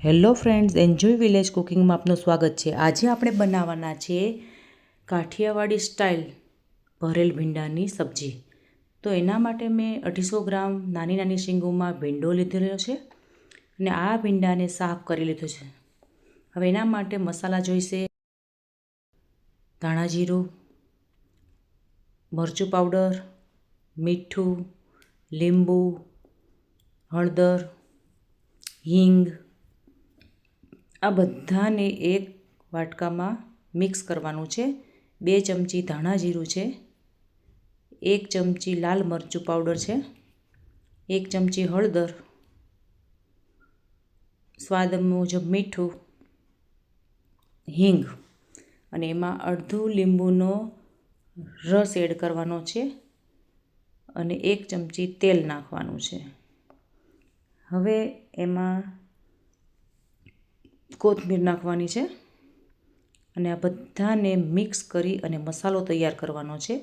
Hello friends, enjoy village કુકિંગમાં આપનું સ્વાગત છે। આજે આપણે બનાવવાના છે કાઠિયાવાડી સ્ટાઇલ ભરેલ ભીંડાની સબ્જી। તો એના માટે મેં 250 ગ્રામ નાની નાની શીંગોમાં ભીંડો લીધેલો છે અને આ ભીંડાને સાફ કરી લીધો છે। હવે એના માટે મસાલા જોઈશે: ધાણા જીરું, મરચું પાવડર, મીઠું, લીંબુ, હળદર, હિંગ। આ બધાને એક વાટકામાં મિક્સ કરવાનું છે। 2 ચમચી ધાણા જીરું છે, 1 ચમચી લાલ મરચું પાવડર છે, 1 ચમચી હળદર, સ્વાદ મુજબ મીઠું, હિંગ અને એમાં અડધું લીંબુનો રસ એડ કરવાનો છે અને 1 ચમચી તેલ નાખવાનું છે। હવે એમાં કોથમીર નાખવાની છે અને આ બધાને મિક્સ કરી અને મસાલો તૈયાર કરવાનો છે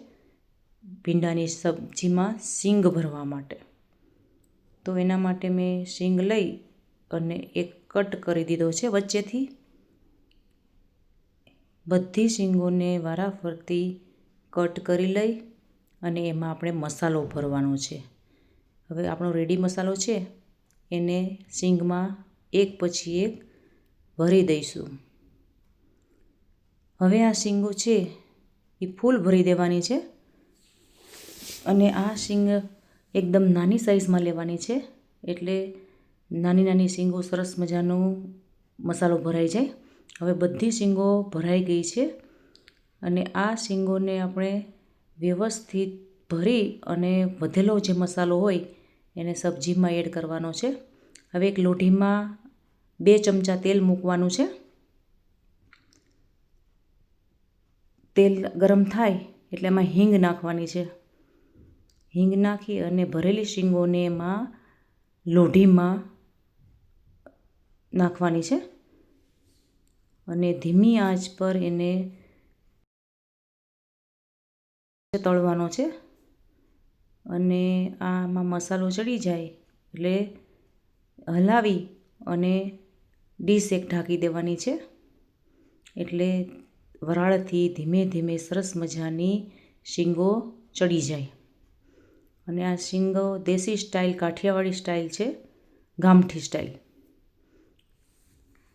ભીંડાની સબ્જીમાં સીંગ ભરવા માટે। તો એના માટે મેં સીંગ લઈ અને એક કટ કરી દીધો છે વચ્ચેથી। બધી શીંગોને વારાફરતી કટ કરી લઈ અને એમાં આપણે મસાલો ભરવાનો છે। હવે આપણો રેડી મસાલો છે એને શીંગમાં એક પછી એક ભરી દઈશું। હવે આ શીંગો છે એ ફૂલ ભરી દેવાની છે અને આ શીંગ એકદમ નાની સાઈઝમાં લેવાની છે, એટલે નાની નાની શીંગો સરસ મજાનો મસાલો ભરાઈ જાય। હવે બધી શીંગો ભરાઈ ગઈ છે અને આ શીંગોને આપણે વ્યવસ્થિત ભરી અને વધેલો જે મસાલો હોય એને સબ્જીમાં એડ કરવાનો છે। હવે એક લોઢીમાં 2 ચમચા તેલ મૂકવાનું છે। તેલ ગરમ થાય એટલે એમાં હિંગ નાખવાની છે। હિંગ નાખી અને ભરેલી શીંગોને એમાં લોઢીમાં નાખવાની છે અને ધીમી આંચ પર એને તળવાનો છે અને આમાં મસાલો ચડી જાય એટલે હલાવી અને ડીશ એક ઢાંકી દેવાની છે, એટલે વરાળથી ધીમે ધીમે સરસ મજાની શીંગો ચડી જાય। અને આ શીંગો દેશી સ્ટાઇલ કાઠિયાવાડી સ્ટાઇલ છે, ગામઠી સ્ટાઇલ।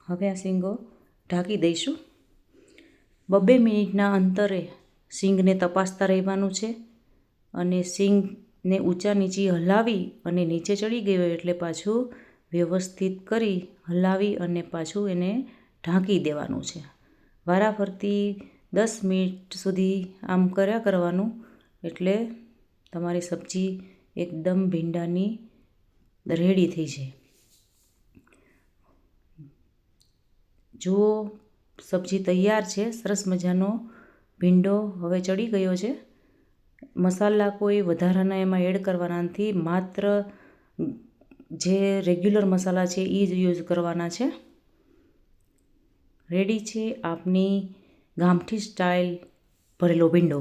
હવે આ શીંગો ઢાંકી દઈશું। 2 મિનિટના અંતરે શીંગને તપાસતા રહેવાનું છે અને શીંગને ઊંચા નીચી હલાવી અને નીચે ચડી ગઈ હોય એટલે પાછું વ્યવસ્થિત કરી હલાવી અને પાછું એને ઢાંકી દેવાનું છે। વારાફરતી 10 મિનિટ સુધી આમ કર્યા કરવાનું, એટલે તમારી સબ્જી એકદમ ભીંડાની રેડી થઈ જાય। જુઓ, સબ્જી તૈયાર છે। સરસ મજાનો ભીંડો હવે ચડી ગયો છે। મસાલા કોઈ વધારાના એમાં એડ કરવાના નથી, માત્ર જે રેગ્યુલર મસાલા છે એ જ યુઝ કરવાના છે। રેડી છે આપની ગામઠી સ્ટાઇલ ભરેલો ભીંડો।